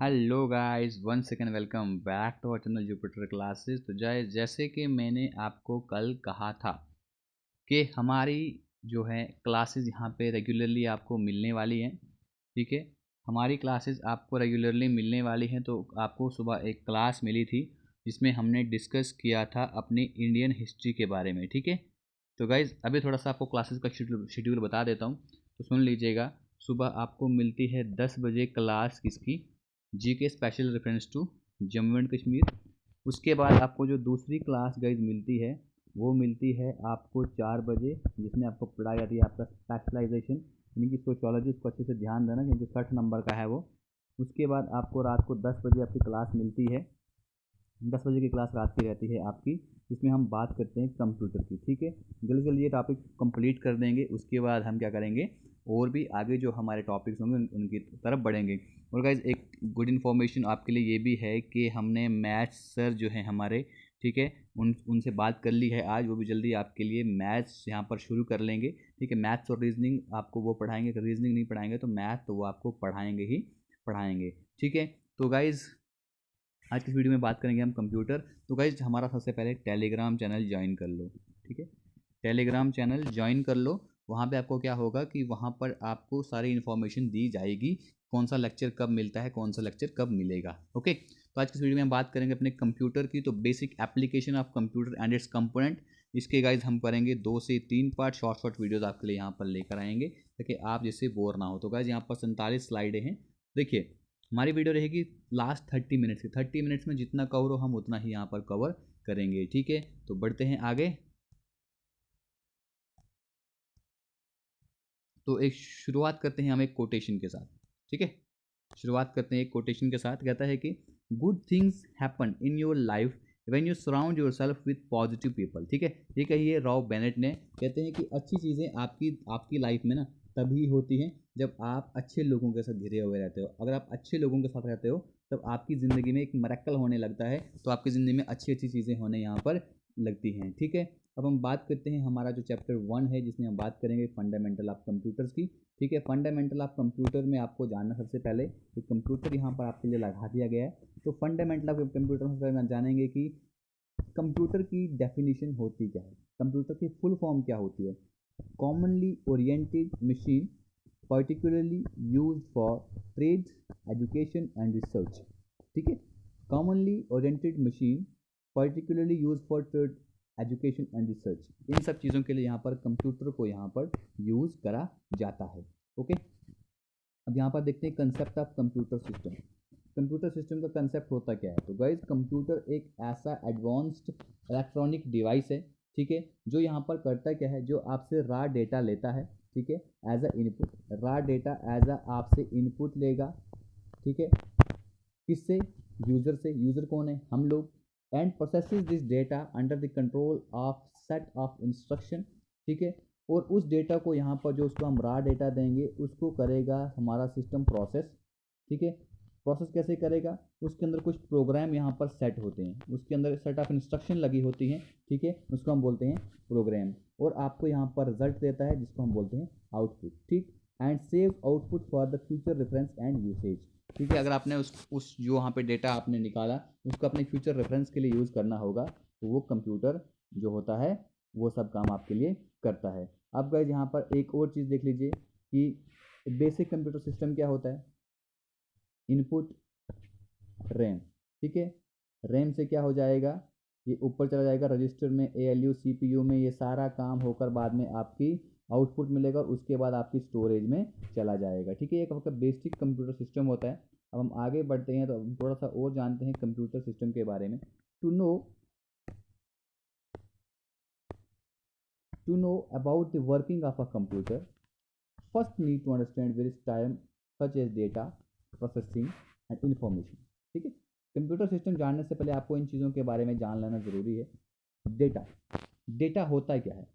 Hello guys, one second, welcome back to our channel Jupiter Classes. तो जैसे कि मैंने आपको कल कहा था कि हमारी जो है क्लासेस यहाँ पे रेगुलरली आपको मिलने वाली हैं। ठीक है, हमारी क्लासेस आपको रेगुलरली मिलने वाली हैं। तो आपको सुबह एक क्लास मिली थी जिसमें हमने डिस्कस किया था अपनी इंडियन हिस्ट्री के बारे में। ठीक है, तो गाइज़ अभी थोड़ा सा आपको क्लासेस का शेड्यूल बता देता हूँ, तो सुन लीजिएगा। सुबह आपको मिलती है 10 बजे क्लास किसकी, G K special reference to Jammu and Kashmir. उसके बाद आपको जो दूसरी क्लास गाइज मिलती है वो मिलती है आपको 4 बजे, जिसमें आपको पढ़ाई जाती है आपका स्पेशलाइजेशन यानी कि सोशियोलॉजी। उसको अच्छे से ध्यान देना क्योंकि 60 नंबर का है वो। उसके बाद आपको रात को 10 बजे आपकी क्लास मिलती है। 10 बजे की क्लास रात की रहती है आपकी, जिसमें हम बात करते हैं कंप्यूटर की। ठीक है, जल्दी जल्दी ये टॉपिक कंप्लीट कर देंगे। उसके बाद हम क्या करेंगे, और भी आगे जो हमारे टॉपिक्स होंगे उनकी तरफ बढ़ेंगे। और गाइज एक गुड इन्फॉर्मेशन आपके लिए ये भी है कि हमने मैथ्स सर जो है हमारे, ठीक है, उनसे बात कर ली है आज। वो भी जल्दी आपके लिए मैथ्स यहाँ पर शुरू कर लेंगे। ठीक है, मैथ्स और रीजनिंग आपको वो पढ़ाएंगे। अगर रीजनिंग नहीं पढ़ाएंगे तो मैथ तो वो आपको पढ़ाएंगे ही पढ़ाएंगे। ठीक है, तो गाइज़ आज की वीडियो में बात करेंगे हम कंप्यूटर। तो गाइज हमारा सबसे पहले टेलीग्राम चैनल ज्वाइन कर लो। ठीक है, टेलीग्राम चैनल ज्वाइन कर लो। वहाँ पे आपको क्या होगा कि वहाँ पर आपको सारी इन्फॉर्मेशन दी जाएगी, कौन सा लेक्चर कब मिलता है, कौन सा लेक्चर कब मिलेगा। ओके, तो आज की वीडियो में हम बात करेंगे अपने कंप्यूटर की। तो basic application of computer and it's component, इसके गाइज हम करेंगे 2 से 3 पार्ट शॉर्ट शॉर्ट वीडियोज़ आपके लिए यहाँ पर लेकर आएंगे ताकि आप जैसे बोर ना हो। तो गाइज यहाँ पर 47 स्लाइडें हैं। देखिए, हमारी वीडियो रहेगी लास्ट 30 मिनट्स की। 30 मिनट्स में जितना कवर हो हम उतना ही यहाँ पर कवर करेंगे। ठीक है, तो बढ़ते हैं आगे। तो एक शुरुआत करते हैं हम एक कोटेशन के साथ। ठीक है, शुरुआत करते हैं एक कोटेशन के साथ। कहता है कि good things happen in your life when you surround your self with positive people. ठीक है, ये कही है रॉ बेनेट ने। कहते हैं कि अच्छी चीज़ें आपकी आपकी लाइफ में ना तभी होती हैं जब आप अच्छे लोगों के साथ घिरे हुए रहते हो। अगर आप अच्छे लोगों के साथ रहते हो तब आपकी ज़िंदगी में एक मरक्कल होने लगता है। तो आपकी ज़िंदगी में अच्छी अच्छी चीज़ें होने यहाँ पर लगती हैं। ठीक है, अब हम बात करते हैं हमारा जो चैप्टर 1 है जिसमें हम बात करेंगे फंडामेंटल ऑफ कंप्यूटर्स की। ठीक है, फंडामेंटल ऑफ कंप्यूटर में आपको जानना सबसे पहले कि कंप्यूटर यहाँ पर आपके लिए लगा दिया गया है। तो फंडामेंटल ऑफ कंप्यूटर में जानेंगे कि कंप्यूटर की डेफिनेशन होती क्या है, कंप्यूटर की फुल फॉर्म क्या होती है। Commonly oriented machine particularly use for trade, education and research. ठीक है, commonly oriented machine particularly use for trade, education and research, इन सब चीज़ों के लिए यहाँ पर कंप्यूटर को यहाँ पर यूज़ करा जाता है। ओके, अब यहाँ पर देखते हैं concept of computer system. Computer system का कंसेप्ट होता क्या है। तो गाइज कंप्यूटर एक ऐसा एडवांस्ड इलेक्ट्रॉनिक डिवाइस है, ठीक है, जो यहाँ पर करता क्या है, जो आपसे रा डेटा लेता है। ठीक है, एज अ इनपुट, रा डेटा एज अ आपसे इनपुट लेगा। ठीक है, किससे, यूज़र से। यूज़र कौन है, हम लोग। And processes this data under the control of set of instruction. ठीक है, और उस डेटा को यहाँ पर जो उसको हम रा डेटा देंगे उसको करेगा हमारा सिस्टम प्रोसेस। ठीक है, प्रोसेस कैसे करेगा, उसके अंदर कुछ प्रोग्राम यहाँ पर सेट होते हैं, उसके अंदर सेट ऑफ इंस्ट्रक्शन लगी होती हैं। ठीक है, उसको हम बोलते हैं प्रोग्राम, और आपको यहाँ पर रिजल्ट देता है जिसको हम बोलते हैं आउटपुट। ठीक, and save output for the future reference and usage. ठीक है, अगर आपने उस जो वहाँ पे डेटा आपने निकाला उसको अपने फ्यूचर रेफरेंस के लिए यूज़ करना होगा तो वो कंप्यूटर जो होता है वो सब काम आपके लिए करता है। अब गाइस यहाँ पर एक और चीज़ देख लीजिए कि बेसिक कंप्यूटर सिस्टम क्या होता है। Input RAM. ठीक है, रैम से क्या हो जाएगा, ये ऊपर चला जाएगा रजिस्टर में, ALU CPU में, ये सारा काम होकर बाद में आपकी आउटपुट मिलेगा और उसके बाद आपकी स्टोरेज में चला जाएगा। ठीक है, ये आपका बेसिक कंप्यूटर सिस्टम होता है। अब हम आगे बढ़ते हैं तो हम थोड़ा सा और जानते हैं कंप्यूटर सिस्टम के बारे में। To know about the working of a computer, first need to understand various time such as data processing and information. ठीक है, कंप्यूटर सिस्टम जानने से पहले आपको इन चीज़ों के बारे में जान लेना ज़रूरी है। डेटा, डेटा होता क्या है।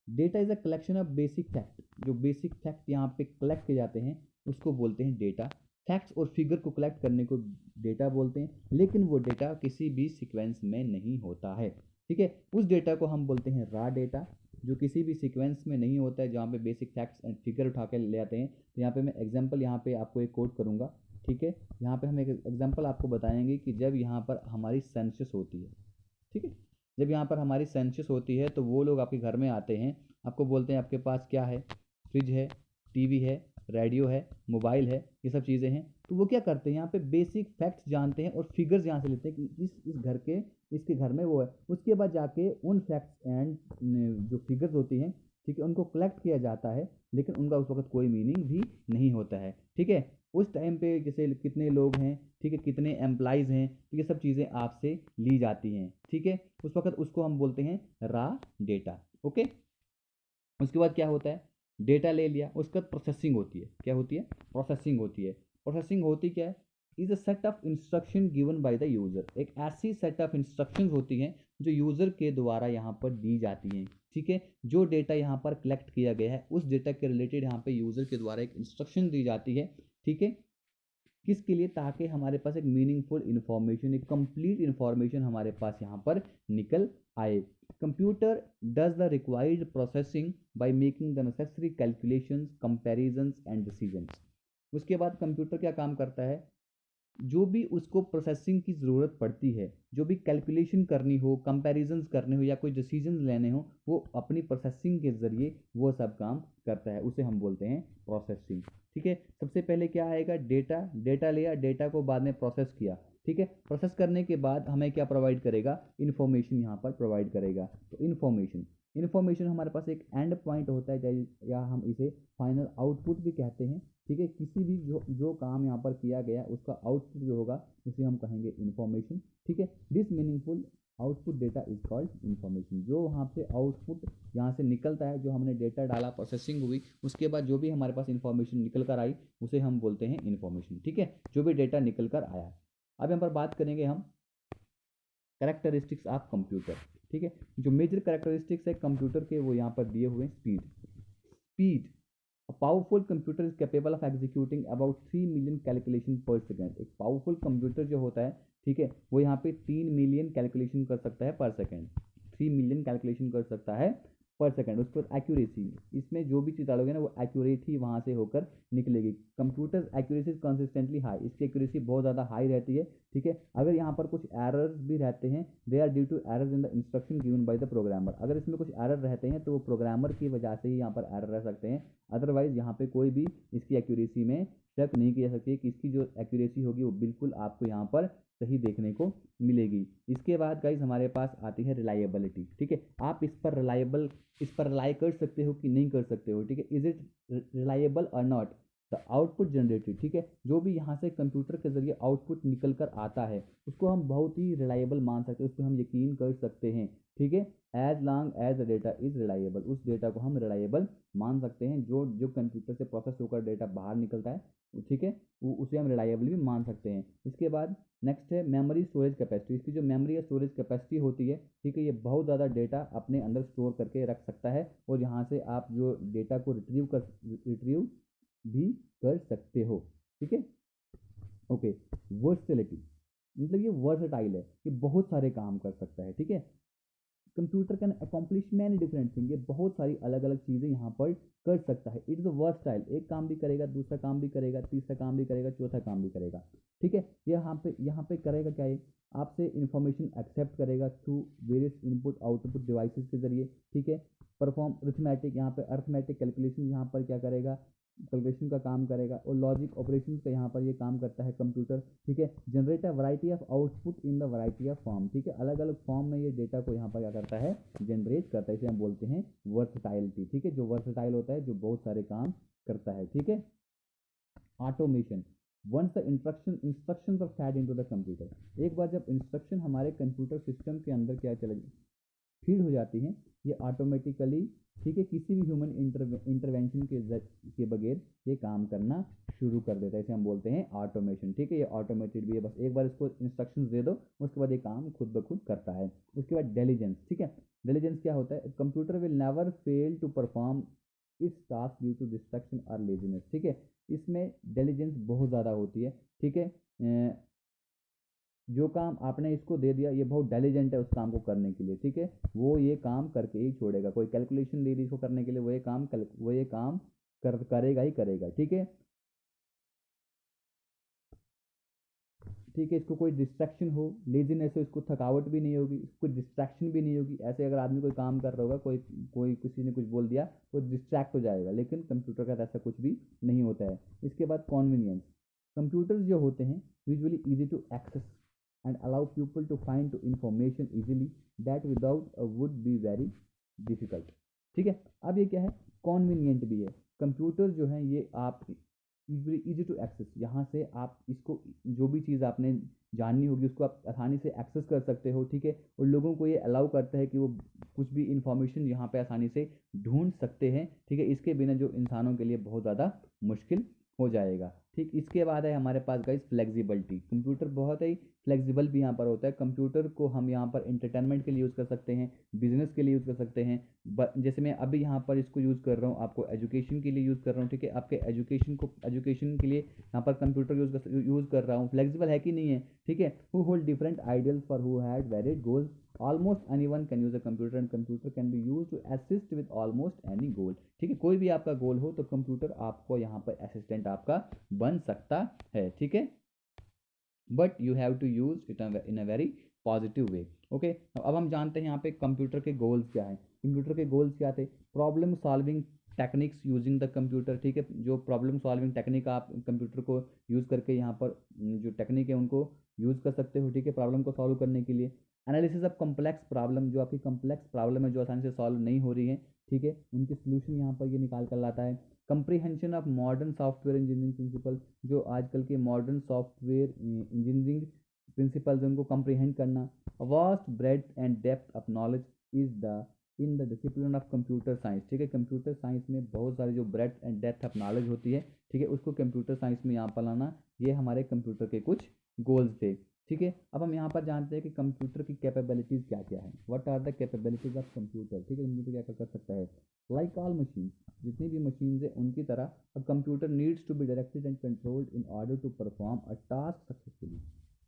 Data is a collection of basic fact, जो बेसिक फैक्ट यहाँ पे कलेक्ट किए जाते हैं उसको बोलते हैं डेटा। फैक्ट्स और फिगर को कलेक्ट करने को डेटा बोलते हैं, लेकिन वो डेटा किसी भी सीक्वेंस में नहीं होता है। ठीक है, उस डेटा को हम बोलते हैं रा डेटा, जो किसी भी सीक्वेंस में नहीं होता है, जहाँ पे बेसिक फैक्ट्स एंड फिगर उठा के ले आते हैं। तो यहाँ पे मैं एग्जांपल यहाँ पे आपको एक कोट करूँगा ठीक है। यहाँ पे हम एक एग्जांपल आपको बताएंगे कि जब यहाँ पर हमारी सेंसस होती है, ठीक है, जब यहाँ पर हमारी सेंसस होती है तो वो लोग आपके घर में आते हैं, आपको बोलते हैं आपके पास क्या है, फ्रिज है, टीवी है, रेडियो है, मोबाइल है, ये सब चीज़ें हैं। तो वो क्या करते हैं, यहाँ पे बेसिक फैक्ट्स जानते हैं और फिगर्स यहाँ से लेते हैं कि इस घर के, इसके घर में वो है। उसके बाद जाके उन फैक्ट्स एंड जो फिगर्स होती हैं, ठीक है, उनको कलेक्ट किया जाता है, लेकिन उनका उस वक्त कोई मीनिंग भी नहीं होता है, ठीक है। उस टाइम पे जैसे कितने लोग हैं, ठीक है, कितने एम्प्लॉयज़ हैं, तो ये सब चीज़ें आपसे ली जाती हैं, ठीक है। उस वक्त उसको हम बोलते हैं रा डेटा, ओके। उसके बाद क्या होता है, डेटा ले लिया, उसके बाद प्रोसेसिंग होती है। क्या होती है, प्रोसेसिंग होती है। प्रोसेसिंग होती क्या है, is a set of instruction given by the user. एक ऐसी सेट ऑफ इंस्ट्रक्शंस होती हैं जो यूज़र के द्वारा यहाँ पर दी जाती हैं, ठीक है। जो डेटा यहाँ पर कलेक्ट किया गया है उस डेटा के रिलेटेड यहाँ पे यूज़र के द्वारा एक इंस्ट्रक्शन दी जाती है, ठीक है। किसके लिए, ताकि हमारे पास एक मीनिंगफुल इन्फॉर्मेशन, एक कंप्लीट इन्फॉर्मेशन हमारे पास यहाँ पर निकल आए। Computer does the required processing by making the necessary calculations, comparisons and decisions. उसके बाद कंप्यूटर क्या काम करता है, जो भी उसको प्रोसेसिंग की ज़रूरत पड़ती है, जो भी कैलकुलेशन करनी हो, कंपैरिजंस करने हो या कोई डिसीजन लेने हो, वो अपनी प्रोसेसिंग के ज़रिए वो सब काम करता है, उसे हम बोलते हैं प्रोसेसिंग, ठीक है। सबसे पहले क्या आएगा, डेटा। डेटा लिया, डेटा को बाद में प्रोसेस किया, ठीक है। प्रोसेस करने के बाद हमें क्या प्रोवाइड करेगा, इन्फॉर्मेशन यहाँ पर प्रोवाइड करेगा। तो इन्फॉर्मेशन हमारे पास एक एंड पॉइंट होता है, चाहे या हम इसे फाइनल आउटपुट भी कहते हैं, ठीक है। किसी भी जो काम यहाँ पर किया गया उसका आउटपुट जो होगा उसे हम कहेंगे इन्फॉर्मेशन, ठीक है। This meaningful output data is called information. जो वहाँ से आउटपुट यहाँ से निकलता है, जो हमने डेटा डाला, प्रोसेसिंग हुई, उसके बाद जो भी हमारे पास इन्फॉर्मेशन निकल कर आई उसे हम बोलते हैं इन्फॉर्मेशन, ठीक है। जो भी डेटा निकल कर आया। अब यहाँ पर बात करेंगे हम कैरेक्टरिस्टिक्स ऑफ कंप्यूटर, ठीक है। जो मेजर कैरेक्टरिस्टिक्स है कंप्यूटर के वो यहाँ पर दिए हुए। Speed, A powerful computer is capable of executing about 3 million calculation पर सेकेंड। एक पावरफुल कंप्यूटर जो होता है, ठीक है, वो यहाँ पे 3 मिलियन कैलकुलेशन कर सकता है पर सेकेंड। 3 मिलियन कैलकुलेशन कर सकता है पर सेकेंड। उसके बाद एक्यूरेसी, इसमें जो भी चीज़ डालोगे ना वो एक्यूरेट ही वहाँ से होकर निकलेगी। कंप्यूटर एक्यूरेसी कंसिस्टेंटली हाई, इसकी एक्यूरेसी बहुत ज़्यादा हाई रहती है, ठीक है। अगर यहाँ पर कुछ एरर्स भी रहते हैं, they are due to errors in the instruction given by the programmer. अगर इसमें कुछ एरर रहते हैं तो वो प्रोग्रामर की वजह से ही यहाँ पर एरर रह सकते हैं। अदरवाइज यहाँ पे कोई भी इसकी एक्यूरेसी में शक नहीं किया सकती कि इसकी जो एक्यूरेसी होगी वो बिल्कुल आपको यहाँ पर सही देखने को मिलेगी। इसके बाद गाइज हमारे पास आती है रिलायबिलिटी, ठीक है। आप इस पर रिलाई कर सकते हो कि नहीं कर सकते हो, ठीक है। इज इट रिलायबल और नॉट। द आउटपुट जनरेटेड, ठीक है, जो भी यहाँ से कंप्यूटर के जरिए आउटपुट निकल कर आता है उसको हम बहुत ही रिलायबल मान सकते हैं, उस पर हम यकीन कर सकते हैं, ठीक है। As long as the data is reliable, उस डेटा को हम रिलायबल मान सकते हैं। जो जो कंप्यूटर से प्रोसेस होकर डेटा बाहर निकलता है, ठीक है, वो उसे हम रिलायबल भी मान सकते हैं। इसके बाद नेक्स्ट है मेमोरी स्टोरेज कैपेसिटी। इसकी जो मेमोरी या स्टोरेज कैपेसिटी होती है, ठीक है, ये बहुत ज़्यादा डेटा अपने अंदर स्टोर करके रख सकता है और यहाँ से आप जो डेटा को रिट्रीव भी कर सकते हो, ठीक है। ओके, वर्सटिलिटी, मतलब ये वर्सटाइल है, ये बहुत सारे काम कर सकता है, ठीक है। Computer can accomplish many different thing, ये बहुत सारी अलग अलग चीज़ें यहाँ पर कर सकता है। इट्स अ वर्सटाइल, एक काम भी करेगा, दूसरा काम भी करेगा, तीसरा काम भी करेगा, चौथा काम भी करेगा, ठीक है। यहाँ पे करेगा क्या, ये आपसे इंफॉर्मेशन एक्सेप्ट करेगा through various input output devices के जरिए, ठीक है। परफॉर्म अरिथमेटिक, यहाँ पे अरिथमेटिक कैलकुलेशन यहाँ पर क्या करेगा, कैलकुलेशन का काम करेगा। और लॉजिक ऑपरेशन का यहाँ पर ये काम करता है कंप्यूटर, ठीक है। Generate a variety of output in the variety of form, ठीक है, अलग अलग फॉर्म में ये डेटा को यहाँ पर क्या करता है, जनरेट करता है। इसे हम बोलते हैं वर्सटाइलिटी, ठीक है। जो वर्सटाइल होता है, जो बहुत सारे काम करता है, ठीक है। Automation, once the instructions are fed into the computer, एक बार जब इंस्ट्रक्शन हमारे कंप्यूटर सिस्टम के अंदर क्या चले फीड हो जाती हैं, ये ऑटोमेटिकली, ठीक है, किसी भी ह्यूमन इंटरवेंशन के बगैर ये काम करना शुरू कर देता है। इसे हम बोलते हैं ऑटोमेशन, ठीक है। ये ऑटोमेटेड भी है, बस एक बार इसको इंस्ट्रक्शंस दे दो, उसके बाद ये काम खुद ब खुद करता है। उसके बाद डिलीजेंस, ठीक है। डिलीजेंस क्या होता है, computer will never fail to perform its task due to distraction और लेजीनेस, ठीक है। इसमें डिलीजेंस बहुत ज़्यादा होती है, ठीक है। जो काम आपने इसको दे दिया, ये बहुत डिलीजेंट है उस काम को करने के लिए, ठीक है। वो ये काम करके ही छोड़ेगा। कोई कैलकुलेशन दे दी इसको करने के लिए, वो ये काम करेगा ही करेगा, ठीक है। ठीक है, इसको कोई डिस्ट्रैक्शन हो, लेजीनेस हो, इसको थकावट भी नहीं होगी, इसको डिस्ट्रैक्शन भी नहीं होगी। ऐसे अगर आदमी कोई काम कर रहा होगा, कोई कोई किसी ने कुछ बोल दिया तो डिस्ट्रैक्ट हो जाएगा, लेकिन कंप्यूटर का ऐसा कुछ भी नहीं होता है। इसके बाद कॉन्वीनियंस, कंप्यूटर्स जो होते हैं usually easy to access and allow people to find to information easily that without would be very difficult. ठीक है, अब ये क्या है, कॉन्वीनियंट भी है। कंप्यूटर जो है ये आप यूजली ईजी टू एक्सेस, यहाँ से आप इसको जो भी चीज़ आपने जाननी होगी उसको आप आसानी से एक्सेस कर सकते हो। ठीक है, और लोगों को ये अलाउ करता है कि वो कुछ भी इंफॉर्मेशन यहाँ पे आसानी से ढूंढ सकते हैं। ठीक है, इसके बिना जो इंसानों के लिए बहुत ज़्यादा मुश्किल हो जाएगा। ठीक, इसके बाद है हमारे पास गाइस फ्लेक्सिबिलिटी। कंप्यूटर बहुत ही फ्लेक्सिबल भी यहाँ पर होता है। कंप्यूटर को हम यहाँ पर एंटरटेनमेंट के लिए यूज़ कर सकते हैं, बिजनेस के लिए यूज़ कर सकते हैं। जैसे मैं अभी यहाँ पर इसको यूज़ कर रहा हूँ, आपको एजुकेशन के लिए यूज़ कर रहा हूँ। ठीक है, आपके एजुकेशन के लिए यहाँ पर कंप्यूटर यूज़ कर रहा हूँ। फ्लेक्सिबल है कि नहीं है? ठीक है, who hold different ideals for who had valid goals, almost anyone can use a computer and computer can be use to assist with almost any goal. ठीक है, कोई भी आपका गोल हो तो कंप्यूटर आपको यहाँ पर असिस्टेंट आपका बन सकता है। ठीक है, but you have to use it in a very positive way. Okay, अब हम जानते हैं यहाँ पे कंप्यूटर के गोल्स क्या है। कंप्यूटर के गोल्स क्या थे? Problem solving techniques using the computer. ठीक है, जो प्रॉब्लम सॉल्विंग टेक्निक आप कंप्यूटर को यूज़ करके यहाँ पर जो टेक्निक है उनको यूज़ कर सकते हो। ठीक है, प्रॉब्लम को सॉल्व करने के लिए। एनालिसिस ऑफ कम्प्लेक्स प्रॉब्लम, जो आपकी कम्प्लेक्स प्रॉब्लम है जो आसानी से सॉल्व नहीं हो रही है, ठीक है, उनकी सोल्यूशन यहाँ पर ये निकाल कर लाता है। Comprehension of modern software engineering principle, जो आजकल के मॉडर्न सॉफ्टवेयर इंजीनियरिंग प्रिंसिपल्स उनको कंप्रीहेंड करना। Vast breadth and depth of knowledge is the in the discipline of computer science. ठीक है, कंप्यूटर साइंस में बहुत सारी जो breadth and depth of knowledge होती है, ठीक है, उसको कंप्यूटर साइंस में यहाँ पर लाना, ये हमारे कंप्यूटर के कुछ गोल्स थे। ठीक है, अब हम यहाँ पर जानते हैं कि कंप्यूटर की कैपेबिलिटीज़ क्या क्या है। What are the capabilities of computer. ठीक है, कंप्यूटर क्या क्या कर सकता है। लाइक ऑल मशीन, जितनी भी मशीन है उनकी तरह a computer needs to be directed and controlled in order to perform a task successfully.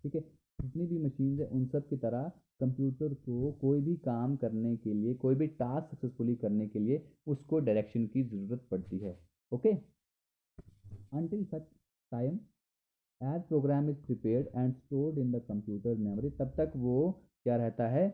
ठीक है, जितनी भी मशीन है उन सब की तरह कंप्यूटर को कोई भी काम करने के लिए, कोई भी टास्क सक्सेसफुली करने के लिए उसको डायरेक्शन की ज़रूरत पड़ती है। Okay, until such time as program is prepared and stored in the computer memory, तब तक वो क्या रहता है,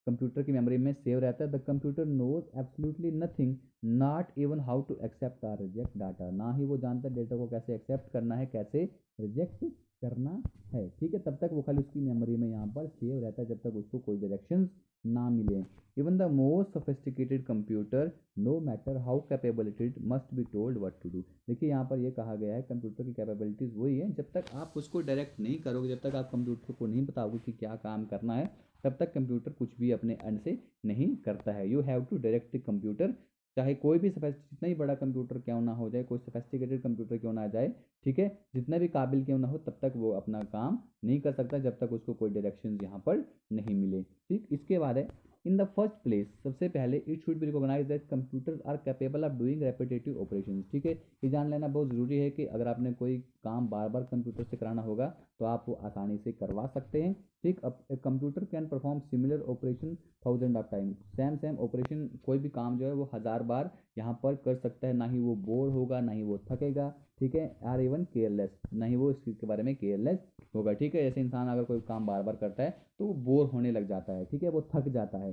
कंप्यूटर की मेमोरी में सेव रहता है। The computer knows absolutely nothing, not even how to accept और रिजेक्ट डाटा, ना ही वो जानता है डेटा को कैसे एक्सेप्ट करना है, कैसे रिजेक्ट करना है। ठीक है, तब तक वो खाली उसकी मेमोरी में यहाँ पर सेव रहता है जब तक उसको कोई डायरेक्शंस ना मिले। Even the most sophisticated computer no matter how capabilitied must be told what to do. देखिए यहाँ पर ये कहा गया है कंप्यूटर की कैपेबिलिटीज़ वही है, जब तक आप उसको डायरेक्ट नहीं करोगे, जब तक आप कंप्यूटर को नहीं बताओगे कि क्या काम करना है, तब तक कंप्यूटर कुछ भी अपने एंड से नहीं करता है। You have to direct the computer, चाहे कोई भी जितना ही बड़ा कंप्यूटर क्यों ना हो जाए, कोई सोफिस्टिकेटेड कंप्यूटर क्यों ना आ जाए, ठीक है, जितना भी काबिल क्यों ना हो, तब तक वो अपना काम नहीं कर सकता जब तक उसको कोई डायरेक्शन यहाँ पर नहीं मिले। ठीक, इसके बाद है इन द फर्स्ट प्लेस, सबसे पहले it should be recognise that computers are capable of doing repetitive operations. ठीक है, ये जान लेना बहुत ज़रूरी है कि अगर आपने कोई काम बार बार कंप्यूटर से कराना होगा तो आप वो आसानी से करवा सकते हैं। ठीक, अब computer can perform similar operation thousand of time, same operation कोई भी काम जो है वो 1000 बार यहाँ पर कर सकता है, ना ही वो बोर होगा, ना ही वो थकेगा। ठीक है, आर इवन केयरलेस, ना ही वो इस चीज़ के बारे में केयरलेस होगा। ठीक है, जैसे इंसान अगर कोई काम बार बार करता है तो वो बोर होने लग जाता है, ठीक है, वो थक जाता है।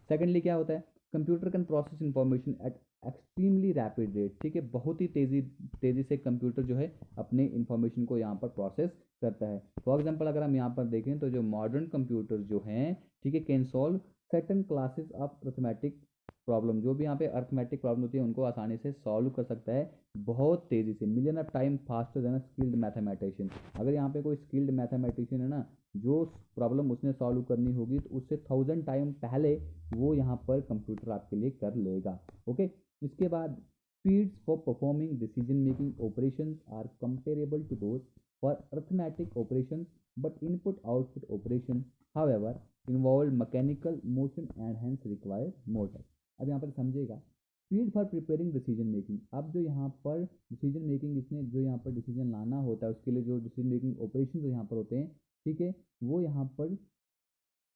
सेकेंडली क्या होता है, computer can process information at extremely rapid rate. ठीक है, बहुत ही तेज़ी से कंप्यूटर जो है अपने इंफॉर्मेशन को यहाँ पर प्रोसेस करता है। फॉर एग्जांपल अगर हम यहाँ पर देखें तो जो मॉडर्न कंप्यूटर जो हैं, ठीक है, can solve certain classes of arithmetic problem, जो भी यहाँ पे अर्थमेटिक प्रॉब्लम होती है उनको आसानी से सॉल्व कर सकता है बहुत तेज़ी से, million of time faster than skilled mathematician. अगर यहाँ पे कोई स्किल्ड मैथमेटिशियन है ना, जो प्रॉब्लम उसने सॉल्व करनी होगी तो उससे 1000 टाइम पहले वो यहाँ पर कंप्यूटर आपके लिए कर लेगा। ओके, इसके बाद speeds for performing decision making operations are comparable to those for arithmetic operations, but input output operation however involve mechanical motion and hence require motor. अब यहाँ पर समझिएगा, speed for preparing decision making, अब जो यहाँ पर डिसीजन मेकिंग, इसमें जो यहाँ पर डिसीजन लाना होता है उसके लिए जो डिसीजन मेकिंग ऑपरेशन जो यहाँ पर होते हैं, ठीक है, वो यहाँ पर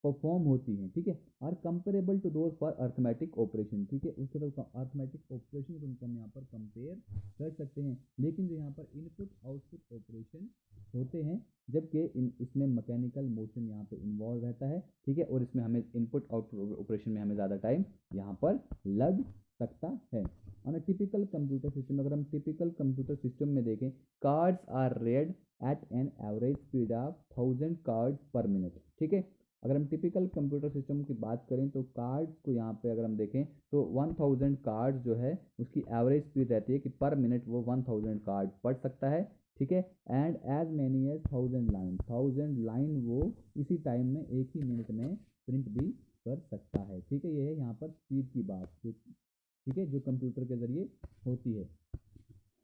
परफॉर्म होती हैं, ठीक है, are comparable to those for arithmetic operation, ठीक है, उसके तो अर्थमेटिक ऑपरेशन को उनको हम यहाँ पर कंपेयर कर सकते हैं। लेकिन जो यहाँ पर इनपुट आउटपुट ऑपरेशन होते हैं, जबकि इसमें मैकेनिकल मोशन यहाँ पे इन्वॉल्व रहता है, ठीक है, और इसमें हमें इनपुट आउटपुट ऑपरेशन में हमें ज़्यादा टाइम यहाँ पर लग सकता है। On a typical computer system, अगर हम टिपिकल कंप्यूटर सिस्टम में देखें, cards are read at an average speed of 1000 cards per minute, ठीक है। अगर हम टिपिकल कंप्यूटर सिस्टम की बात करें तो कार्ड्स को यहाँ पे अगर हम देखें तो 1000 कार्ड्स जो है उसकी एवरेज स्पीड रहती है कि पर मिनट वो 1000 कार्ड पढ़ सकता है, ठीक है। And as many as 1000 line वो इसी टाइम में एक ही मिनट में प्रिंट भी कर सकता है, ठीक है। ये है यहाँ पर स्पीड की बात, ठीक है, जो कंप्यूटर के जरिए होती है।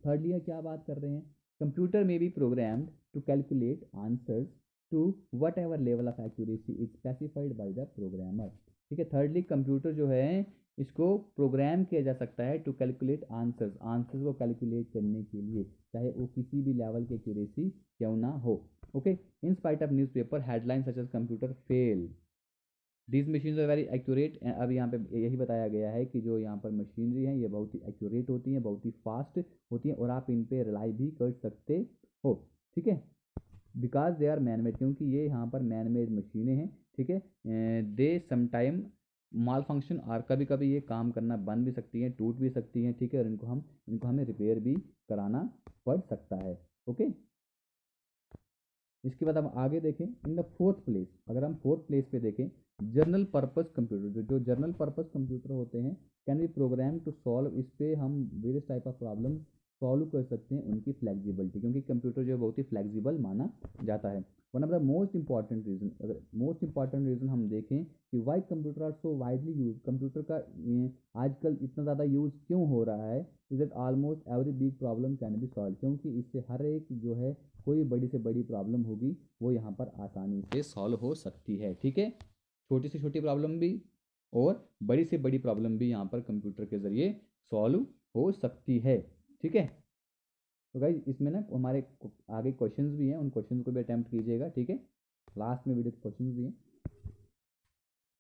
थर्डली क्या बात कर रहे हैं, कंप्यूटर में be programmed to calculate answers to whatever level of accuracy is specified by the programmer, ठीक है। थर्डली कंप्यूटर जो है इसको प्रोग्राम किया जा सकता है टू कैलकुलेट आंसर्स को कैलकुलेट करने के लिए, चाहे वो किसी भी लेवल की एक्यूरेसी क्यों ना हो, okay. In spite of newspaper headline such as computer fail these machines are very accurate. अब यहाँ पे यही बताया गया है कि जो यहाँ पर मशीनरी है ये बहुत ही एक्यूरेट होती हैं, बहुत ही फास्ट होती हैं और आप इन पे रिलाई भी कर सकते हो, ठीक है। Because they are man made, क्योंकि ये यहाँ पर मैन मेड मशीनें हैं, ठीक है। दे समटाइम माल फंक्शन, और कभी कभी ये काम करना बंद भी सकती हैं, टूट भी सकती हैं, ठीक है, और इनको हमें रिपेयर भी कराना पड़ सकता है, ओके। इसके बाद हम आगे देखें, इन द फोर्थ प्लेस, अगर हम फोर्थ प्लेस पे देखें, जनरल पर्पस कंप्यूटर, जो जनरल पर्पस कंप्यूटर होते हैं can be program to solve, इस पे हम various type of problem solve कर सकते हैं, उनकी फ्लेक्सिबिलिटी, क्योंकि कंप्यूटर जो है बहुत ही फ्लेक्सिबल माना जाता है। One of the most important reason, अगर मोस्ट इंपॉर्टेंट रीज़न हम देखें कि why computer are so widely use, computer का आजकल इतना ज़्यादा यूज़ क्यों हो रहा है, is that almost every big problem can be solve, क्योंकि इससे हर एक जो है कोई बड़ी से बड़ी प्रॉब्लम होगी वो यहाँ पर आसानी से सॉल्व हो सकती है, ठीक है। छोटी से छोटी प्रॉब्लम भी और बड़ी से बड़ी प्रॉब्लम भी यहाँ पर कंप्यूटर के ज़रिए सॉल्व हो सकती है, ठीक है। तो गाइज इसमें ना हमारे आगे क्वेश्चंस भी हैं, उन क्वेश्चंस को भी अटेम्प्ट कीजिएगा, ठीक है। लास्ट में वीडियो क्वेश्चंस भी हैं।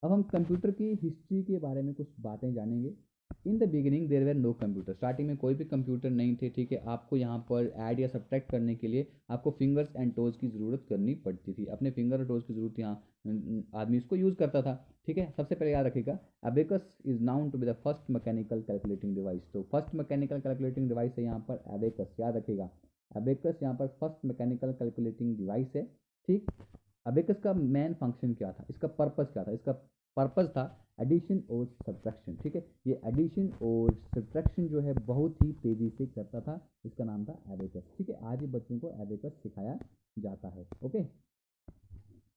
अब हम कंप्यूटर की हिस्ट्री के बारे में कुछ बातें जानेंगे। In the beginning there were no computer, starting में कोई भी कंप्यूटर नहीं थे, ठीक है। आपको यहाँ पर ऐड या सब्ट्रैक्ट करने के लिए आपको फिंगर्स एंड टोज की ज़रूरत करनी पड़ती थी, अपने फिंगर और टोज की ज़रूरत यहाँ आदमी इसको यूज़ करता था, ठीक है। सबसे पहले याद रखिएगा, abacus is known to be the first mechanical calculating device, तो फर्स्ट मैकेनिकल कैलकुलेटिंग डिवाइस है यहाँ पर अबेकस, याद रखिएगा। अबेकस यहाँ पर फर्स्ट मैकेनिकल कैलकुलेटिंग डिवाइस है, ठीक। अबेकस का मेन फंक्शन क्या था, इसका पर्पस क्या था, इसका पर्पस था एडिशन और सब्ट्रैक्शन, ठीक है। ये एडिशन और सब्ट्रैक्शन जो है बहुत ही तेज़ी से करता था, इसका नाम था एबेकस, ठीक है। आज ही बच्चों को एबेकस सिखाया जाता है, ओके।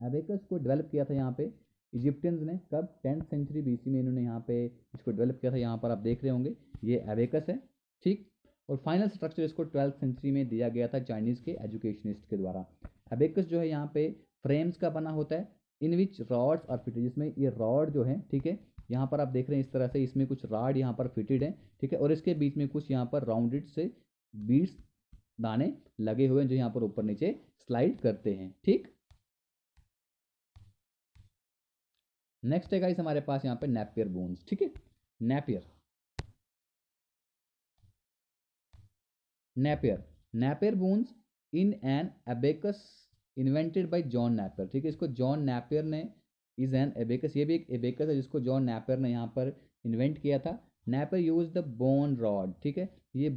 एबेकस को डेवलप किया था यहाँ पे इजिप्टियंस ने, कब, 10th सेंचुरी BC में इन्होंने यहाँ पे इसको डेवलप किया था, यहाँ पर आप देख रहे होंगे ये एबेकस है, ठीक। और फाइनल स्ट्रक्चर इसको 12th सेंचुरी में दिया गया था चाइनीज़ के एजुकेशनिस्ट के द्वारा। एबेकस जो है यहाँ पे फ्रेम्स का बना होता है, इन विच रॉड्स आर फिटेड, जिसमें ये रॉड जो है, ठीक है, यहाँ पर आप देख रहे हैं इस तरह से इसमें कुछ रॉड यहाँ पर फिटेड है, ठीक है, और इसके बीच में कुछ यहाँ पर राउंडेड से बीड्स दाने लगे हुए हैं जो यहाँ पर ऊपर नीचे स्लाइड करते हैं, ठीक। नेक्स्ट है गाइस हमारे पास यहाँ पे नेपियर बोन्स, ठीक है। Napier Napier Napier bones in an abacus invented by John Napier, ठीक है। इसको जॉन नेपियर ने, इज एन एबेकस, ये भी एक एबेकस है जिसको जॉन नेपियर ने यहाँ पर इन्वेंट किया था। Napier use the bone rod, ठीक है, ये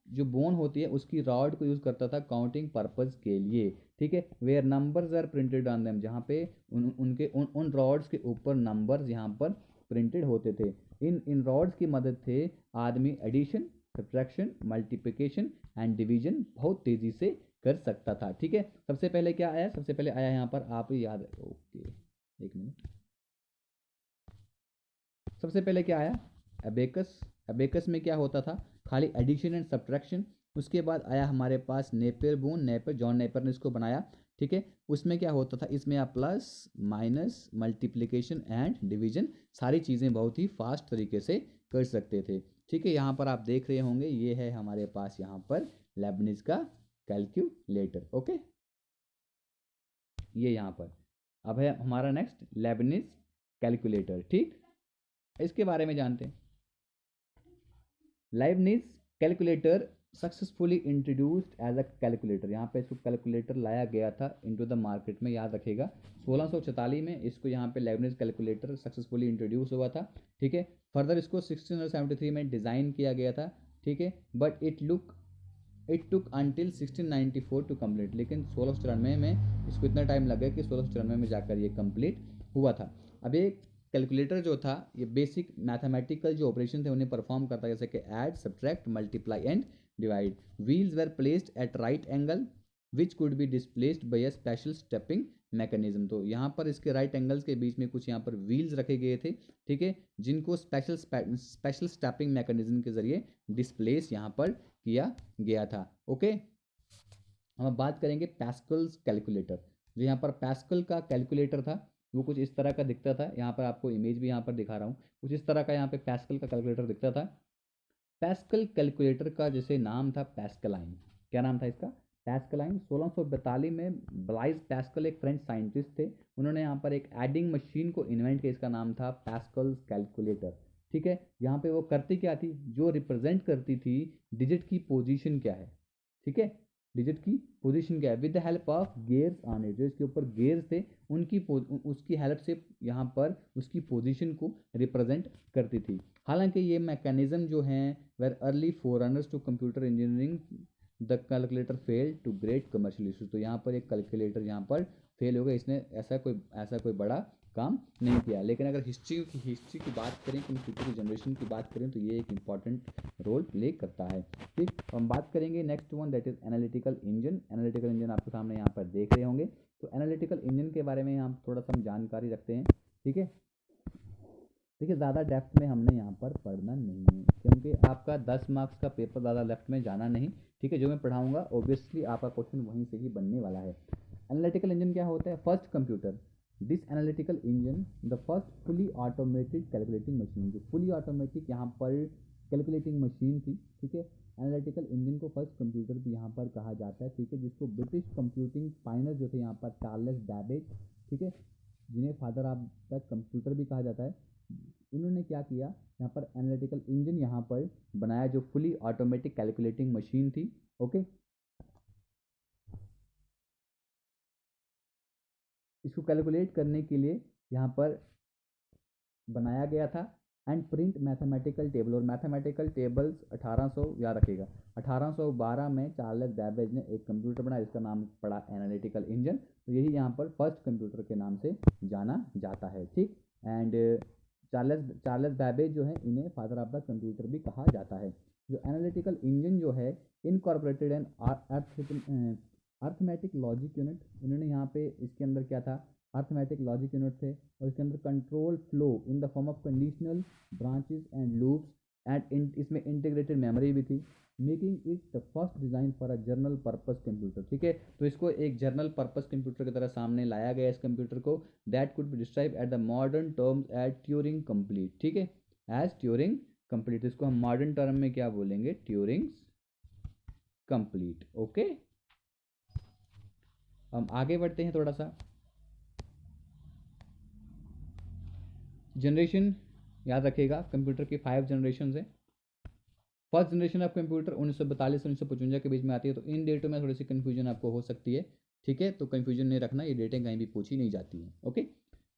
जो बोन होती है उसकी रॉड को यूज़ करता था काउंटिंग पर्पज़ के लिए, ठीक है। Where numbers are printed on them, जहाँ पे उन रॉड्स के ऊपर नंबर्स यहाँ पर प्रिंटेड होते थे। इन रॉड्स की मदद से आदमी addition, subtraction, multiplication and division बहुत तेज़ी से कर सकता था, ठीक है। सबसे पहले क्या आया, सबसे पहले आया यहाँ पर, आप याद, ओके एक मिनट, सबसे पहले क्या आया, एबेकस। एबेकस में क्या होता था, खाली एडिशन एंड सब्ट्रैक्शन। उसके बाद आया हमारे पास Napier bone, Napier, John Napier ने इसको बनाया, ठीक है। उसमें क्या होता था, इसमें आप plus minus multiplication and division सारी चीज़ें बहुत ही फास्ट तरीके से कर सकते थे, ठीक है। यहाँ पर आप देख रहे होंगे ये है हमारे पास यहाँ पर लेबनिज का कैलकुलेटर, ओके, ये यहाँ पर अब है हमारा नेक्स्ट लेबनिज कैलकुलेटर। ठीक, इसके बारे में जानते हैं। Leibniz calculator successfully introduced as a calculator, यहाँ पे इसको कैलकुलेटर लाया गया था इनटू द मार्केट में, याद रखेगा 1644 में इसको यहाँ पे लेबनिज कैलकुलेटर सक्सेसफुली इंट्रोड्यूस हुआ था। ठीक है, फर्दर इसको 1673 में डिज़ाइन किया गया था। ठीक है, but it took until 1694 to complete, लेकिन 1694 में इसको इतना टाइम लगा कि 1694 में जाकर ये कंप्लीट हुआ था। अब ये कैलकुलेटर जो था ये बेसिक मैथमेटिकल जो ऑपरेशन थे उन्हें परफॉर्म करता है, जैसे कि add, subtract, multiply and divide. Wheels were placed at right angle which could be displaced by a special stepping mechanism. तो यहाँ पर इसके राइट एंगल्स के बीच में कुछ यहाँ पर व्हील्स रखे गए थे। ठीक है, जिनको स्पेशल स्टेपिंग मैकेनिज्म के जरिए डिस्प्लेस यहाँ पर किया गया था। ओके, हम अब बात करेंगे पैस्कल्स कैलकुलेटर। जो यहाँ पर पैस्कल का कैलकुलेटर था वो कुछ इस तरह का दिखता था। यहाँ पर आपको इमेज भी यहाँ पर दिखा रहा हूँ, कुछ इस तरह का यहाँ पे पैस्कल का कैलकुलेटर दिखता था। पैस्कल कैलकुलेटर का जैसे नाम था पैस्कलाइन, क्या नाम था इसका? पैस्कलाइन। 1642 में ब्लाइज पैस्कल एक फ्रेंच साइंटिस्ट थे, उन्होंने यहाँ पर एक एडिंग मशीन को इन्वेंट किया, इसका नाम था पैस्कल कैलकुलेटर। ठीक है, यहाँ पे वो करती क्या थी, जो रिप्रेजेंट करती थी डिजिट की पोजीशन क्या है। ठीक है, डिजिट की पोजीशन क्या है, with the help of gears on it, जो इसके ऊपर गेयर्स थे उसकी हेल्प से यहाँ पर उसकी पोजीशन को रिप्रेजेंट करती थी। हालांकि ये मैकेनिज्म जो हैं were early forerunners to computer engineering, the calculator fail to great commercial issues. तो यहाँ पर एक कैलकुलेटर यहाँ पर फेल हो गया, इसने ऐसा कोई बड़ा काम नहीं किया। लेकिन अगर हिस्ट्री की बात करें, कंप्यूटर की जनरेशन की बात करें, तो ये एक इंपॉर्टेंट रोल प्ले करता है। ठीक, तो हम बात करेंगे next one, that is analytical engine. Analytical engine आपके सामने यहाँ पर देख रहे होंगे। तो एनालिटिकल इंजन के बारे में हम थोड़ा सा जानकारी रखते हैं। ठीक है, देखिए ज़्यादा डेप्थ में हमने यहाँ पर पढ़ना नहीं है, क्योंकि आपका 10 मार्क्स का पेपर ज़्यादा लेफ्ट में जाना नहीं। ठीक है, जो मैं पढ़ाऊँगा ऑब्वियसली आपका क्वेश्चन वहीं से ही बनने वाला है। एनालिटिकल इंजन क्या होता है? First computer, this analytical engine the first fully automated calculating machine. जो फुली ऑटोमेटिक यहाँ पर कैलकुलेटिंग मशीन थी। ठीक है, एनालिटिकल इंजन को फर्स्ट कंप्यूटर भी यहाँ पर कहा जाता है। ठीक है, जिसको ब्रिटिश कंप्यूटिंग पायनर जो थे यहाँ पर चार्ल्स बैबेज, ठीक है, जिन्हें फादर ऑफ द कंप्यूटर भी कहा जाता है, उन्होंने क्या किया, यहाँ पर एनालिटिकल इंजन यहाँ पर बनाया, जो फुली ऑटोमेटिक कैलकुलेटिंग मशीन थी। ओके, इसको कैलकुलेट करने के लिए यहाँ पर बनाया गया था। एंड प्रिंट मैथमेटिकल टेबल, और मैथमेटिकल टेबल्स 1800, याद रखिएगा 1812 में चार्ल्स बैबेज ने एक कंप्यूटर बनाया जिसका नाम पड़ा एनालिटिकल इंजन। तो यही यहाँ पर फर्स्ट कंप्यूटर के नाम से जाना जाता है। ठीक, एंड चार्ल्स बैबेज जो है इन्हें फादर ऑफ द कंप्यूटर भी कहा जाता है। जो एनालिटिकल इंजन जो है incorporated and arithmetic logic unit, इन्होंने यहाँ पे इसके अंदर क्या था, अर्थमेटिक लॉजिक यूनिट थे, और इसके अंदर control flow in the form of conditional branches and loops, and इसमें इंटीग्रेटेड मेमोरी भी थी, making it the first design for a journal purpose computer. ठीक है, तो इसको एक जर्नल पर्पस कंप्यूटर की तरह सामने लाया गया इस कंप्यूटर को, that could be describe at the modern terms as Turing complete. ठीक है, एज ट्यूरिंग कंप्लीट, इसको हम मॉडर्न टर्म में क्या बोलेंगे, ट्यूरिंग कंप्लीट। ओके, हम आगे बढ़ते हैं थोड़ा सा। जनरेशन याद रखिएगा, कंप्यूटर की 5 जनरेशन है। फर्स्ट जनरेशन ऑफ कंप्यूटर 1942 से 1955 के बीच में आती है। तो इन डेटों में थोड़ी सी कन्फ्यूजन आपको हो सकती है। ठीक है, तो कन्फ्यूजन नहीं रखना, ये डेटें कहीं भी पूछी नहीं जाती हैं। Okay,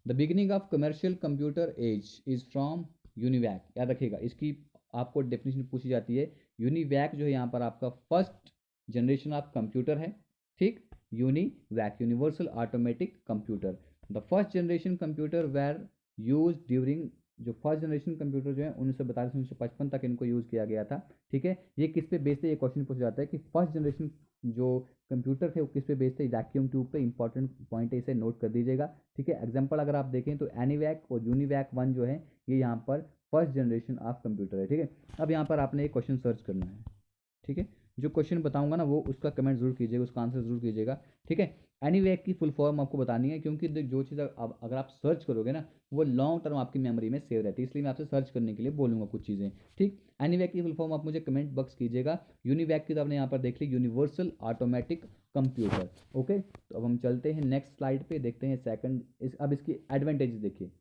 the beginning of commercial computer age is from UNIVAC, याद रखिएगा इसकी आपको डेफिनेशन पूछी जाती है। यूनिवैक जो है यहाँ पर आपका फर्स्ट जनरेशन ऑफ कंप्यूटर है। ठीक, UNIVAC, universal automatic computer. The first generation computer were use during, जो फर्स्ट जनरेशन कंप्यूटर जो है 1942 से 1955 तक इनको यूज़ किया गया था। ठीक है, ये किस पे बेस्ड है, ये क्वेश्चन पूछा जाता है कि फर्स्ट जनरेशन जो कंप्यूटर थे वो किस पे बेस्ड थे, वैक्यूम ट्यूब पे। इंपॉर्टेंट पॉइंट है, इसे नोट कर दीजिएगा। ठीक है, एग्जांपल अगर आप देखें तो एनीवैक और यूनिवैक 1 जो है ये यहाँ पर फर्स्ट जनरेशन ऑफ कंप्यूटर है। ठीक है, अब यहाँ पर आपने एक क्वेश्चन सर्च करना है। ठीक है, जो क्वेश्चन बताऊंगा ना वो उसका कमेंट जरूर कीजिएगा, उसका आंसर जरूर कीजिएगा, ठीक है। एनीवैक की फुल फॉर्म आपको बतानी है, क्योंकि जो चीज़ अगर आप सर्च करोगे ना वो लॉन्ग टर्म आपकी मेमोरी में सेव रहती है, इसलिए मैं आपसे सर्च करने के लिए बोलूँगा कुछ चीज़ें, ठीक। एनीवैक की फुल फॉर्म आप मुझे कमेंट बॉक्स कीजिएगा। यूनिवैक की तो आपने यहाँ पर देख ली, यूनिवर्सल ऑटोमेटिक कंप्यूटर, ओके। तो अब हम चलते हैं नेक्स्ट स्लाइड पे, देखते हैं सेकंड अब इसकी एडवांटेजेस देखिए।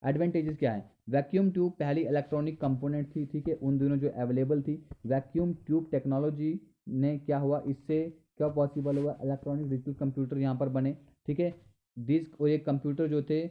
एडवांटेजेस क्या है? वैक्यूम ट्यूब पहली इलेक्ट्रॉनिक कंपोनेंट थी, ठीक है, उन दिनों जो अवेलेबल थी। वैक्यूम ट्यूब टेक्नोलॉजी ने क्या हुआ, इससे क्या पॉसिबल हुआ, इलेक्ट्रॉनिक डिजिटल कंप्यूटर यहाँ पर बने, ठीक है। डिस्क और ये कंप्यूटर जो थे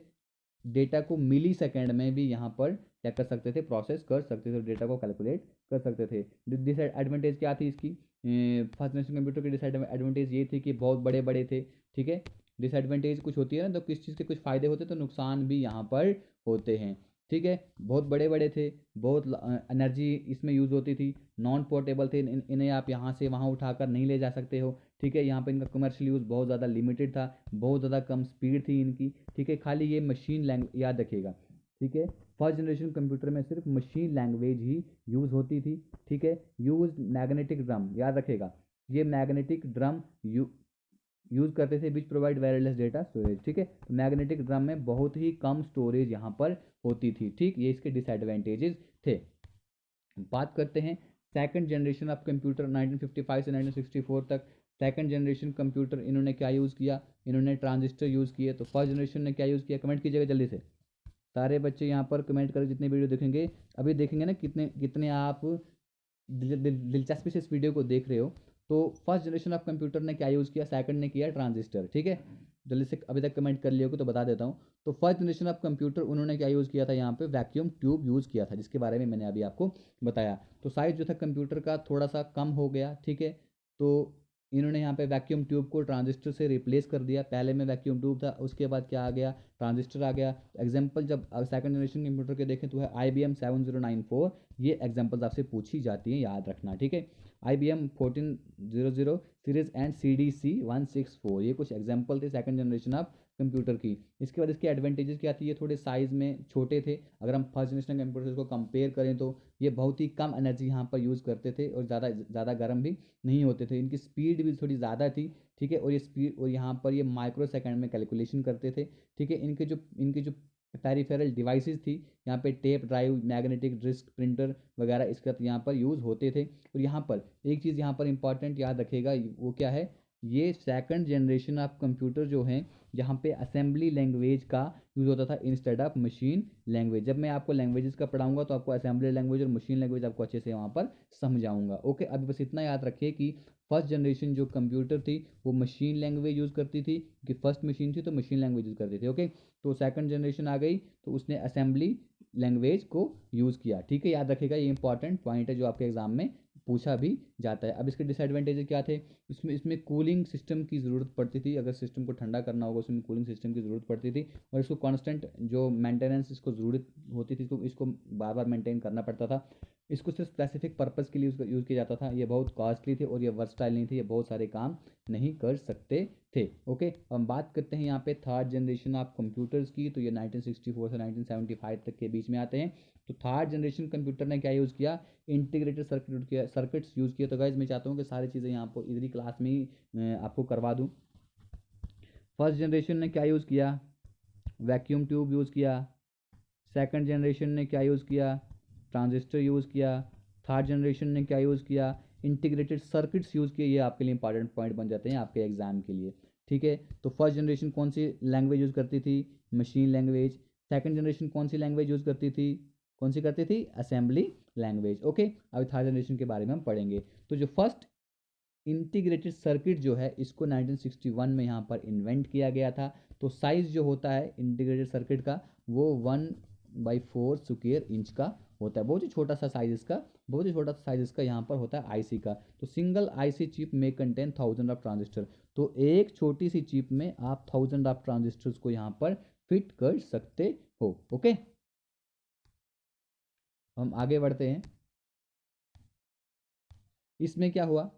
डेटा को मिली सेकेंड में भी यहाँ पर क्या कर सकते थे, प्रोसेस कर सकते थे, डेटा को कैलकुलेट कर सकते थे। डिसएडवांटेज क्या थी इसकी? फर्स्ट जनरेशन कंप्यूटर की डिसएडवांटेज ये थी कि बहुत बड़े बड़े थे, ठीक है। डिसएडवांटेज कुछ होती है ना, तो किस चीज़ के कुछ फ़ायदे होते तो नुकसान भी यहाँ पर होते हैं, ठीक है। बहुत बड़े बड़े थे, बहुत एनर्जी इसमें यूज़ होती थी, नॉन पोर्टेबल थे, इन्हें आप यहाँ से वहाँ उठाकर नहीं ले जा सकते हो, ठीक है। यहाँ पर इनका कमर्शियल यूज़ बहुत ज़्यादा लिमिटेड था, बहुत ज़्यादा कम स्पीड थी इनकी, ठीक है। खाली ये मशीन लैंग्वेज याद रखिएगा, ठीक है। फर्स्ट जनरेशन कंप्यूटर में सिर्फ मशीन लैंग्वेज ही यूज़ होती थी, ठीक है। यूज मैग्नेटिक ड्रम, याद रखेगा, ये मैग्नेटिक ड्रम यूज़ करते थे which provide wireless data storage, ठीक है। तो मैग्नेटिक ड्रम में बहुत ही कम स्टोरेज यहाँ पर होती थी, ठीक। ये इसके डिसएडवांटेजेस थे। बात करते हैं सेकंड जनरेशन ऑफ कंप्यूटर 1955 से 1964 तक। सेकंड जनरेशन कंप्यूटर इन्होंने क्या यूज़ किया, इन्होंने ट्रांजिस्टर यूज़ किए। तो फर्स्ट जनरेशन ने क्या यूज़ किया, कमेंट कीजिएगा जल्दी से, सारे बच्चे यहाँ पर कमेंट करें जितने वीडियो देखेंगे। अभी देखेंगे ना कितने कितने आप दिलचस्पी से इस वीडियो को देख रहे हो। तो फर्स्ट जनरेशन ऑफ कंप्यूटर ने क्या यूज़ किया, सेकंड ने किया ट्रांजिस्टर, ठीक है। जल्दी से अभी तक कमेंट कर लिया होगा तो बता देता हूँ। तो फर्स्ट जनरेशन ऑफ कंप्यूटर उन्होंने क्या यूज़ किया था, यहाँ पे वैक्यूम ट्यूब यूज़ किया था, जिसके बारे में मैंने अभी आपको बताया। तो साइज जो था कंप्यूटर का थोड़ा सा कम हो गया, ठीक है। तो इन्होंने यहाँ पे वैक्यूम ट्यूब को ट्रांजिस्टर से रिप्लेस कर दिया। पहले में वैक्यूम ट्यूब था, उसके बाद क्या आ गया, ट्रांजिस्टर आ गया। एग्जाम्पल जब सेकंड जनरेशन कंप्यूटर के देखें तो है IBM 7094, ये एग्जाम्पल्स आपसे पूछी जाती हैं, याद रखना, ठीक है। IBM 1400 सीरीज एंड CDC 164, ये कुछ एग्जाम्पल थे सेकंड जनरेशन ऑफ कंप्यूटर की। इसके बाद इसकी एडवांटेजेस क्या थी, ये थोड़े साइज़ में छोटे थे। अगर हम फर्स्ट जनरेशन कंप्यूटर को कंपेयर करें तो ये बहुत ही कम एनर्जी यहाँ पर यूज़ करते थे और ज़्यादा गर्म भी नहीं होते थे। इनकी स्पीड भी थोड़ी ज़्यादा थी, ठीक है। और ये स्पीड और यहाँ पर ये माइक्रो सेकंड में कैलकुलेशन करते थे, ठीक है। इनके जो पेरिफेरल डिवाइसेस थी, यहाँ पे tape drive, magnetic disk printer वगैरह इसका यहाँ पर यूज़ होते थे। और यहाँ पर एक चीज़ यहाँ पर इंपॉर्टेंट याद रखेगा, वो क्या है, ये सेकंड जनरेशन ऑफ कंप्यूटर जो हैं यहाँ पे असेंबली लैंग्वेज का यूज़ होता था इंस्टेड ऑफ मशीन लैंग्वेज। जब मैं आपको लैंग्वेजेस का पढ़ाऊंगा तो आपको असेंबली लैंग्वेज और मशीन लैंग्वेज आपको अच्छे से वहाँ पर समझाऊंगा, ओके। अभी बस इतना याद रखिए कि फर्स्ट जनरेशन जो कंप्यूटर थी वो मशीन लैंग्वेज यूज़ करती थी, कि फर्स्ट मशीन थी तो मशीन लैंग्वेज यूज़ करती थी, ओके। तो सेकंड जनरेशन आ गई तो उसने असेंबली लैंग्वेज को यूज़ किया, ठीक है। याद रखिएगा, ये इंपॉर्टेंट पॉइंट है जो आपके एग्जाम में पूछा भी जाता है। अब इसके डिसएडवांटेज क्या थे, इसमें कूलिंग सिस्टम की ज़रूरत पड़ती थी। अगर सिस्टम को ठंडा करना होगा उसमें कूलिंग सिस्टम की ज़रूरत पड़ती थी, और इसको कांस्टेंट जो मेंटेनेंस इसको ज़रूरत होती थी, तो इसको बार बार मेंटेन करना पड़ता था। इसको सिर्फ स्पेसिफिक पर्पज़ के लिए यूज़ किया जाता था। ये बहुत कॉस्टली थे और ये वर्सटाइल नहीं थे, ये बहुत सारे काम नहीं कर सकते थे, ओके। हम बात करते हैं यहाँ पे थर्ड जनरेशन ऑफ कंप्यूटर्स की। तो ये 1964 से 1975 तक के बीच में आते हैं। तो थर्ड जनरेशन कंप्यूटर ने क्या यूज़ किया, इंटीग्रेटेड सर्किट्स यूज़ किया। तो गाइज मैं चाहता हूँ कि सारी चीज़ें यहाँ पर इधर ही क्लास में ही आपको करवा दूँ। फर्स्ट जनरेशन ने क्या यूज़ किया, वैक्यूम ट्यूब यूज़ किया। सेकंड जनरेशन ने क्या यूज़ किया, ट्रांजिस्टर यूज़ किया। थर्ड जनरेशन ने क्या यूज़ किया, इंटीग्रेटेड सर्किट्स यूज़ किए। ये आपके लिए इंपॉर्टेंट पॉइंट बन जाते हैं आपके एग्जाम के लिए, ठीक है। तो फर्स्ट जनरेशन कौन सी लैंग्वेज यूज़ करती थी, मशीन लैंग्वेज। सेकंड जनरेशन कौन सी लैंग्वेज यूज़ करती थी, कौन सी करती थी, असेंबली लैंग्वेज, ओके। अभी थर्ड जनरेशन के बारे में हम पढ़ेंगे। तो जो फर्स्ट इंटीग्रेटेड सर्किट जो है इसको 1961 में यहाँ पर इन्वेंट किया गया था। तो साइज़ जो होता है इंटीग्रेटेड सर्किट का वो 1/4 स्क्वायर इंच का होता है। बहुत ही छोटा सा साइज इसका, बहुत ही छोटा सा साइज इसका यहाँ पर होता है आईसी का। तो सिंगल आईसी चिप में कंटेन 1000 ऑफ ट्रांजिस्टर। तो एक छोटी सी चिप में आप 1000 ऑफ ट्रांजिस्टर्स को यहाँ पर फिट कर सकते हो, ओके। हम आगे बढ़ते हैं। इसमें क्या हुआ,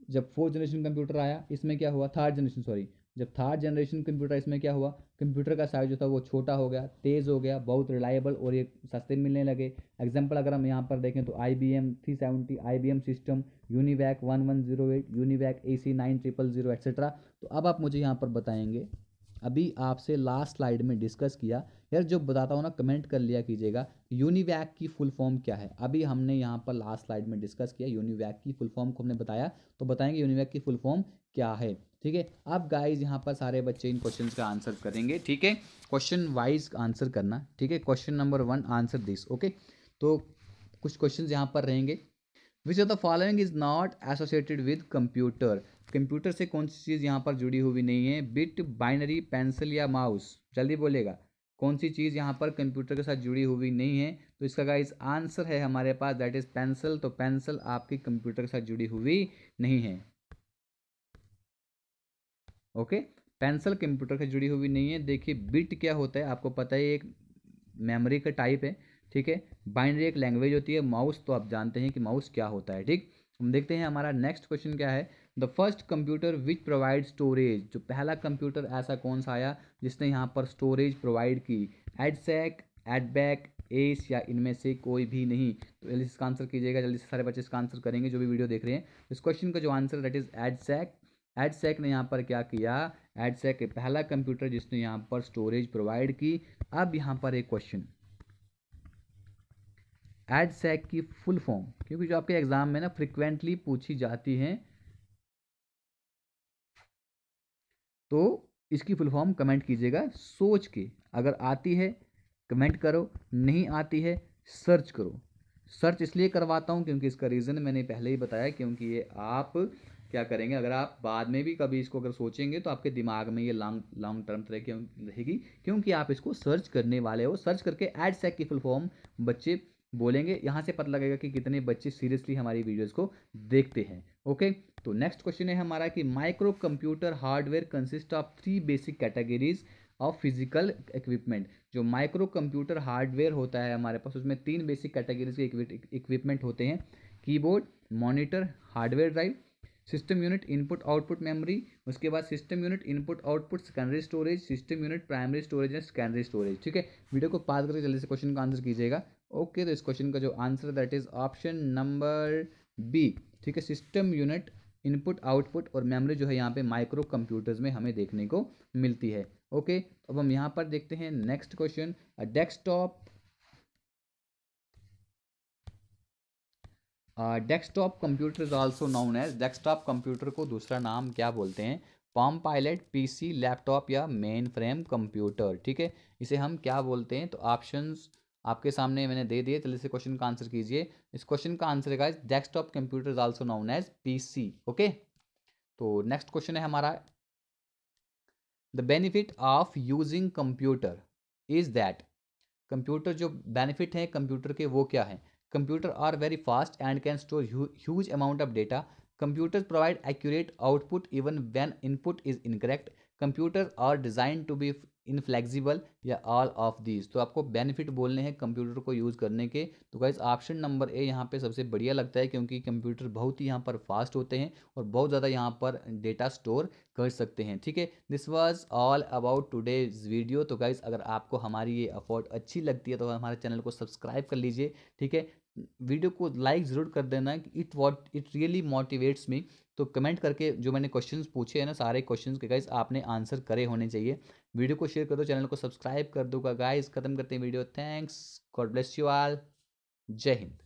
जब फोर्थ जनरेशन कंप्यूटर आया इसमें क्या हुआ, थर्ड जनरेशन सॉरी, जब थर्ड जनरेशन कंप्यूटर इसमें क्या हुआ, कंप्यूटर का साइज जो था वो छोटा हो गया, तेज़ हो गया, बहुत रिलायबल और ये सस्ते मिलने लगे। एग्जांपल अगर हम यहाँ पर देखें तो IBM 370, IBM system, UNIVAC 1108, UNIVAC AC 9000 etcetera. तो अब आप मुझे यहाँ पर बताएंगे, अभी आपसे लास्ट स्लाइड में डिस्कस किया यार, जो बताता हूँ ना कमेंट कर लिया कीजिएगा, यूनिवैक की फुल फॉर्म क्या है। अभी हमने यहाँ पर लास्ट स्लाइड में डिस्कस किया, यूनिवैक की फुल फॉर्म को हमने बताया, तो बताएंगे यूनिवैक की फुल फॉर्म क्या है। ठीक है, अब गाइज यहाँ पर सारे बच्चे इन क्वेश्चंस का आंसर करेंगे। ठीक है, क्वेश्चन वाइज आंसर करना। ठीक है, question number 1 answer this. Okay, तो कुछ क्वेश्चन यहाँ पर रहेंगे। Which of the following is not associated with computer, computer से कौन सी चीज़ यहाँ पर जुड़ी हुई नहीं है, बिट, बाइनरी, पेंसिल या माउस, जल्दी बोलेगा कौन सी चीज़ यहाँ पर कंप्यूटर के साथ जुड़ी हुई नहीं है। तो इसका गाइस आंसर है हमारे पास दैट इज पेंसिल। तो पेंसिल आपकी कंप्यूटर के साथ जुड़ी हुई नहीं है। ओके, पेंसिल कंप्यूटर से जुड़ी हुई नहीं है। देखिए बिट क्या होता है आपको पता है, एक मेमोरी का टाइप है। ठीक है, बाइनरी एक लैंग्वेज होती है, माउस तो आप जानते हैं कि माउस क्या होता है। ठीक, हम देखते हैं हमारा नेक्स्ट क्वेश्चन क्या है। The first computer which provide storage, जो पहला कंप्यूटर ऐसा कौन सा आया जिसने यहाँ पर स्टोरेज प्रोवाइड की, एडसैक, एडबैक, एस या इनमें से कोई भी नहीं। तो जल्दी इसका आंसर कीजिएगा, जल्दी से सारे बच्चे इसका आंसर करेंगे जो भी वीडियो देख रहे हैं। इस क्वेश्चन का जो answer that is EDSAC. EDSAC ने यहाँ पर क्या किया, एडसैक पहला कंप्यूटर जिसने यहाँ पर स्टोरेज प्रोवाइड की। अब यहाँ पर एक क्वेश्चन, एडसैक की फुल फॉर्म, क्योंकि जो आपके एग्जाम में ना फ्रिक्वेंटली पूछी जाती हैं, तो इसकी फुल फॉर्म कमेंट कीजिएगा सोच के। अगर आती है कमेंट करो, नहीं आती है सर्च करो। सर्च इसलिए करवाता हूँ क्योंकि इसका रीज़न मैंने पहले ही बताया, क्योंकि ये आप क्या करेंगे, अगर आप बाद में भी कभी इसको अगर सोचेंगे तो आपके दिमाग में ये लॉन्ग लॉन्ग टर्म तरह की रहेगी, क्योंकि आप इसको सर्च करने वाले हो। सर्च करके एडसैक की फुल फॉर्म बच्चे बोलेंगे, यहाँ से पता लगेगा कि कितने बच्चे सीरियसली हमारी वीडियोज़ को देखते हैं। ओके, तो नेक्स्ट क्वेश्चन है हमारा कि micro computer hardware consist of 3 basic categories of physical equipment. जो माइक्रो कंप्यूटर हार्डवेयर होता है हमारे पास, उसमें 3 बेसिक कैटेगरीज के इक्विपमेंट होते हैं। Keyboard, monitor, hardware drive, system unit input output memory, उसके बाद system unit input output secondary storage, system unit primary storage and secondary storage. ठीक है, वीडियो को पास करके जल्दी से क्वेश्चन का आंसर कीजिएगा। ओके, तो इस क्वेश्चन का जो answer that is option number B. ठीक है, सिस्टम यूनिट इनपुट आउटपुट और मेमोरी जो है यहाँ पे माइक्रो कंप्यूटर्स में हमें देखने को मिलती है। ओके, अब हम यहाँ पर देखते हैं next question, desktop desktop computer is also known as, desktop computer को दूसरा नाम क्या बोलते हैं, पाम पायलट, पीसी, लैपटॉप या मेन फ्रेम कंप्यूटर। ठीक है, इसे हम क्या बोलते हैं, तो ऑप्शंस आपके सामने मैंने दे दिए, जल्दी से क्वेश्चन का आंसर कीजिए। इस क्वेश्चन का आंसर है desktop computer is also known as PC. Okay, तो नेक्स्ट क्वेश्चन है हमारा, the benefit of using computer is that, computer जो बेनिफिट है कंप्यूटर के वो क्या है, computer are very fast and can store huge amount of data, computer provide accurate output even when input is incorrect, computer are design to be inflexible या all of these. तो आपको benefit बोलने हैं computer को use करने के। तो guys option number A यहाँ पे सबसे बढ़िया लगता है, क्योंकि कंप्यूटर बहुत ही यहाँ पर फास्ट होते हैं और बहुत ज़्यादा यहाँ पर डेटा स्टोर कर सकते हैं। ठीक है, this was all about today's video. तो गाइस अगर आपको हमारी ये अफोर्ड अच्छी लगती है तो हमारे चैनल को सब्सक्राइब कर लीजिए। ठीक है, वीडियो को लाइक ज़रूर कर देना, इट रियली मोटिवेट्स मी। तो कमेंट करके जो मैंने क्वेश्चंस पूछे हैं ना, सारे क्वेश्चंस के गाइस आपने आंसर करे होने चाहिए। वीडियो को शेयर कर दो, चैनल को सब्सक्राइब कर दो गाइस। खत्म करते हैं video, thanks, God bless you all, जय हिंद।